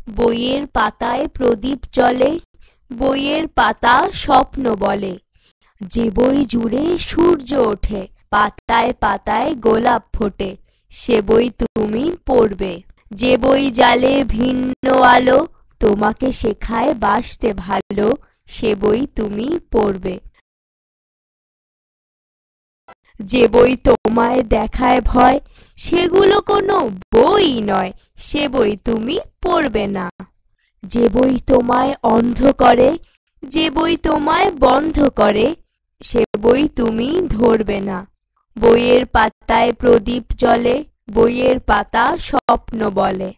বইয়ের পাতায় প্রদীপ জ্বলে, বইয়ের পাতা স্বপ্ন বলে। যে বই জুড়ে সূর্য ওঠে, পাতায় পাতায় গোলাপ ফোটে, সে বই তুমি পড়বে। যে বই জ্বালে ভিন্ন আলো, তোমাকে শেখায় বাসতে ভালো, সে বই তুমি পড়বে। যে বই তোমায় দেখায় ভয়, সেগুলো কোনো বই নয়, সে বই তুমি পড়বে না। যে বই তোমায় অন্ধ করে, যে বই তোমায় বন্ধ করে, সে বই তুমি ধরবে না। বইয়ের পাতায় প্রদীপ জ্বলে, বইয়ের পাতা স্বপ্ন বলে।